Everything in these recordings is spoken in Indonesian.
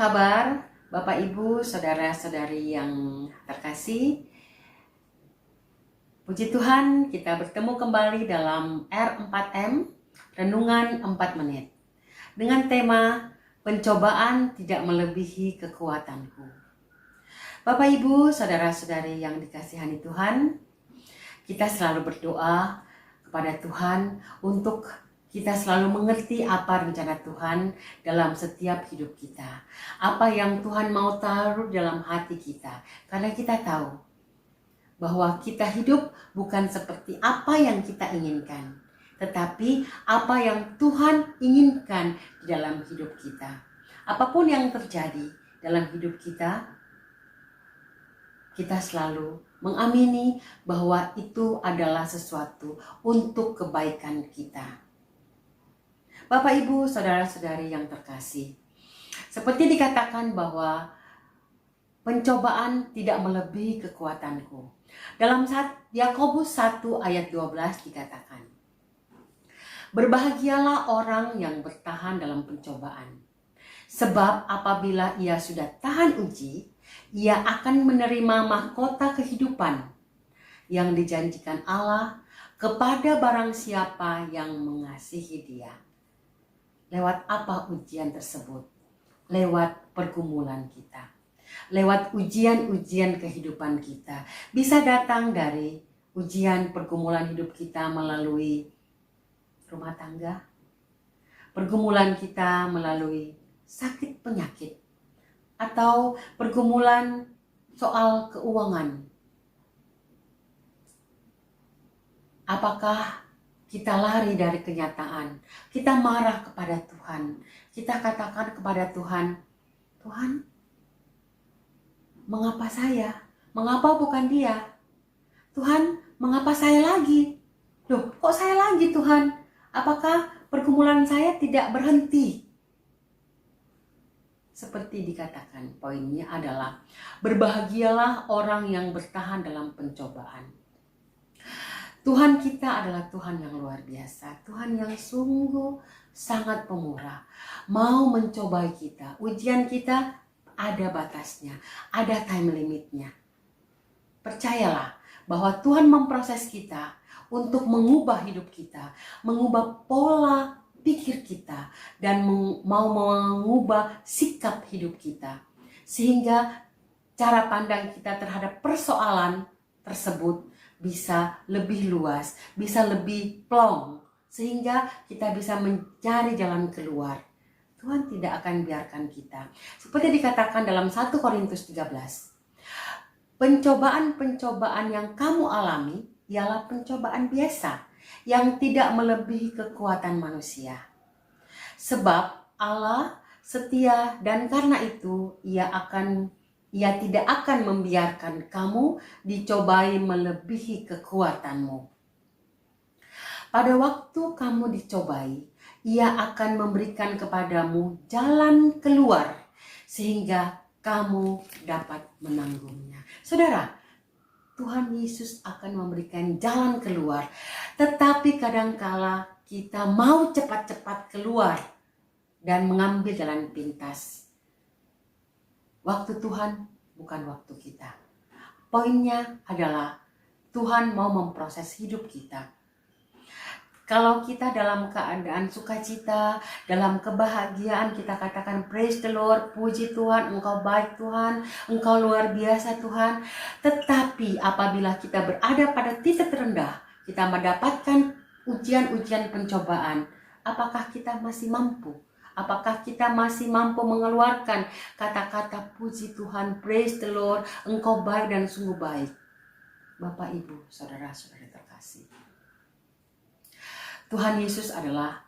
kabar Bapak Ibu, saudara-saudari yang terkasih? Puji Tuhan, kita bertemu kembali dalam R4M, Renungan 4 Menit. Dengan tema, pencobaan tidak melebihi kekuatanku. Bapak Ibu, saudara-saudari yang dikasihani Tuhan, kita selalu berdoa kepada Tuhan untuk kita selalu mengerti apa rencana Tuhan dalam setiap hidup kita. Apa yang Tuhan mau taruh dalam hati kita. Karena kita tahu bahwa kita hidup bukan seperti apa yang kita inginkan. Tetapi apa yang Tuhan inginkan di dalam hidup kita. Apapun yang terjadi dalam hidup kita, kita selalu mengamini bahwa itu adalah sesuatu untuk kebaikan kita. Bapak, Ibu, saudara-saudari yang terkasih, seperti dikatakan bahwa pencobaan tidak melebihi kekuatanku. Dalam Yakobus 1 ayat 12 dikatakan, berbahagialah orang yang bertahan dalam pencobaan, sebab apabila ia sudah tahan uji, ia akan menerima mahkota kehidupan yang dijanjikan Allah kepada barang siapa yang mengasihi Dia. Lewat apa ujian tersebut? Lewat pergumulan kita. Lewat ujian-ujian kehidupan kita. Bisa datang dari ujian pergumulan hidup kita melalui rumah tangga. Pergumulan kita melalui sakit penyakit. Atau pergumulan soal keuangan. Apakah kita lari dari kenyataan, kita marah kepada Tuhan, kita katakan kepada Tuhan, Tuhan, mengapa saya? Mengapa bukan dia? Tuhan, mengapa saya lagi? Loh, kok saya lagi Tuhan? Apakah pergumulan saya tidak berhenti? Seperti dikatakan, poinnya adalah berbahagialah orang yang bertahan dalam pencobaan. Tuhan kita adalah Tuhan yang luar biasa, Tuhan yang sungguh sangat pemurah, mau mencobai kita. Ujian kita ada batasnya, ada time limitnya. Percayalah bahwa Tuhan memproses kita untuk mengubah hidup kita, mengubah pola pikir kita, dan mau mengubah sikap hidup kita. Sehingga cara pandang kita terhadap persoalan tersebut bisa lebih luas, bisa lebih plong, sehingga kita bisa mencari jalan keluar. Tuhan tidak akan biarkan kita. Seperti dikatakan dalam 1 Korintus 13, pencobaan-pencobaan yang kamu alami ialah pencobaan biasa, yang tidak melebihi kekuatan manusia. Sebab Allah setia dan karena itu Ia tidak akan membiarkan kamu dicobai melebihi kekuatanmu. Pada waktu kamu dicobai, Ia akan memberikan kepadamu jalan keluar sehingga kamu dapat menanggungnya. Saudara, Tuhan Yesus akan memberikan jalan keluar, tetapi kadangkala kita mau cepat-cepat keluar dan mengambil jalan pintas. Waktu Tuhan bukan waktu kita. Poinnya adalah Tuhan mau memproses hidup kita. Kalau kita dalam keadaan sukacita, dalam kebahagiaan, kita katakan praise the Lord, puji Tuhan, Engkau baik Tuhan, Engkau luar biasa Tuhan. Tetapi apabila kita berada pada titik terendah, kita mendapatkan ujian-ujian pencobaan, apakah kita masih mampu? Apakah kita masih mampu mengeluarkan kata-kata puji Tuhan, praise the Lord, Engkau baik dan sungguh baik? Bapak, Ibu, saudara-saudari terkasih, Tuhan Yesus adalah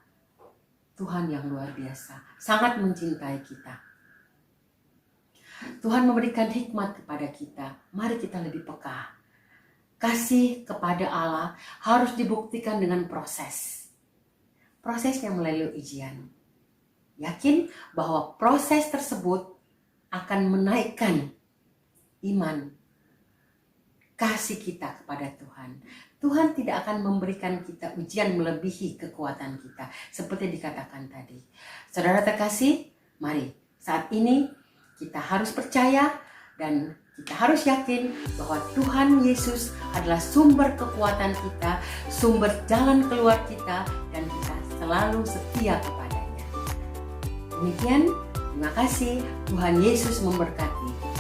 Tuhan yang luar biasa, sangat mencintai kita. Tuhan memberikan hikmat kepada kita, mari kita lebih peka. Kasih kepada Allah harus dibuktikan dengan proses. Prosesnya melalui ujian. Yakin bahwa proses tersebut akan menaikkan iman, kasih kita kepada Tuhan. Tuhan tidak akan memberikan kita ujian melebihi kekuatan kita, seperti dikatakan tadi. Saudara terkasih, mari saat ini kita harus percaya dan kita harus yakin bahwa Tuhan Yesus adalah sumber kekuatan kita, sumber jalan keluar kita, dan kita selalu setia kepadanya. Demikian, terima kasih. Tuhan Yesus memberkati.